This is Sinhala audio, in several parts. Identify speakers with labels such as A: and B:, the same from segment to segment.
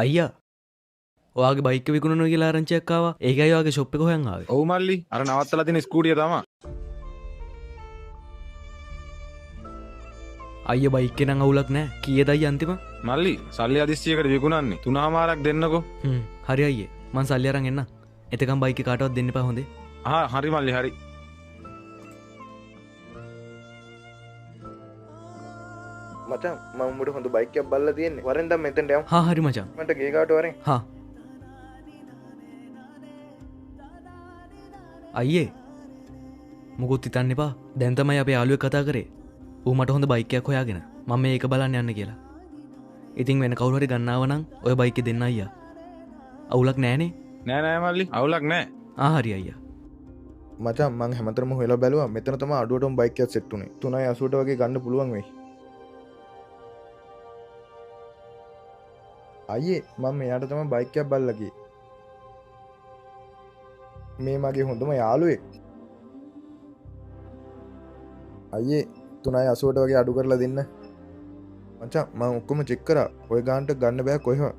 A: අයියා ඔයාගේ බයික් එක විකුණනවා කියලා ආරංචියක් ආවා. ඒකයි ඔයාගේ ෂොප් එක හොයන් ආවේ.
B: ඔව් මල්ලි අර නවත්තලා තියෙන ස්කූටිය තමයි.
A: අයියා බයික් එක නම් අවුලක් නැහැ. කීයද අයියා අන්තිම?
B: මල්ලි සල්ලි අදිස්සියකට විකුණන්නේ 3මාරක් දෙන්නකෝ.
A: හරි අයියේ. මං සල්ලි අරන් එන්නම්. එතකම් බයික් එක කාටවත් දෙන්න එපා හොඳේ.
B: හරි මල්ලි හරි.
C: මචං මම උඹට හොඳ බයික් එකක් බලලා තියෙන්නේ. වරෙන් දැන් මෙතෙන්ට යමු.
A: හරි මචං.
C: මට ගේ කාට වරෙන්.
A: අයියේ මුකුත් හිතන්න එපා. දැන් තමයි අපේ යාළුවෙක් කතා කරේ. ඌ මට හොඳ බයික් එකක් හොයාගෙන මම මේක බලන්න යන්න කියලා. ඉතින් වෙන කවුරු හරි ගන්නව නම් ඔය බයික් එක දෙන්න අයියා. අවුලක් නෑනේ.
B: නෑ මල්ලි අවුලක් නෑ.
A: හරි අයියා.
C: මචං මං හැමතරම හොයලා බැලුවා. මෙතන තමයි අඩුවටම බයික් එකක් සෙට් උනේ. 380 වගේ ගන්න පුළුවන් වෙයි. අයියේ මම මෙයාට තමයි බයික් එකක් බලලා ගියේ. මේ මගේ හොඳම යාළුවෙක්. අයියේ 380ට වගේ අඩු කරලා දෙන්න. මචං මම ඔක්කොම චෙක් කරා. ඔය ගානට ගන්න බෑ කොහෙවත්.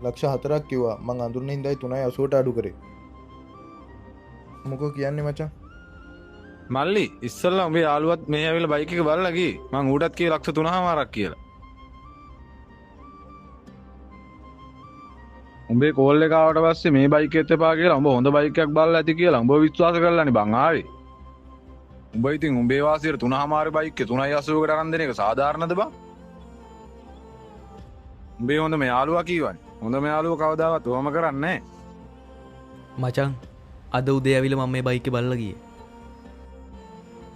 C: ලක්ෂ 4ක් කිව්වා. මං අඳුරන හින්දායි 380ට අඩු කරේ. මොකෝ කියන්නේ මචං?
B: මල්ලි ඉස්සල්ලා උඹේ යාළුවත් මේ ඇවිල්ලා බයික් එක බලලා ගියේ. මං ඌටත් කියේ ලක්ෂ 3මාරක් කියලා. උඹේ කෝල් එක ආවට පස්සේ මේ බයික් එකත් එපා කියලා උඹ හොඳ බයික් එකක් බලලා ඇති කියලා උඹ විශ්වාස කරලානේ බං ආවේ. උඹ ඉතින් උඹේ වාසියට 3මාරේ බයික් එක 380කට අරන් දෙන එක සාධාරණද බං? උඹේ හොඳම යාළුවා කීවනේ. හොඳම යාළුවා කවදාවත් ඔහම කරන්නේ නැහැ.
A: මචං අද උදේ ඇවිල්ලා මම මේ බයික් එක බලලා ගියේ.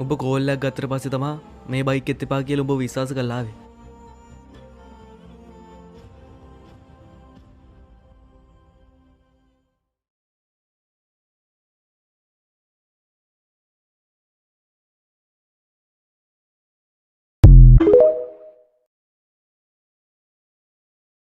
A: ඔබ කෝල් එකක් ගත්තට පස්සේ තමයි මේ බයික් එකත් එපා කියලා ඔබ විශ්වාස කළා ආවේ.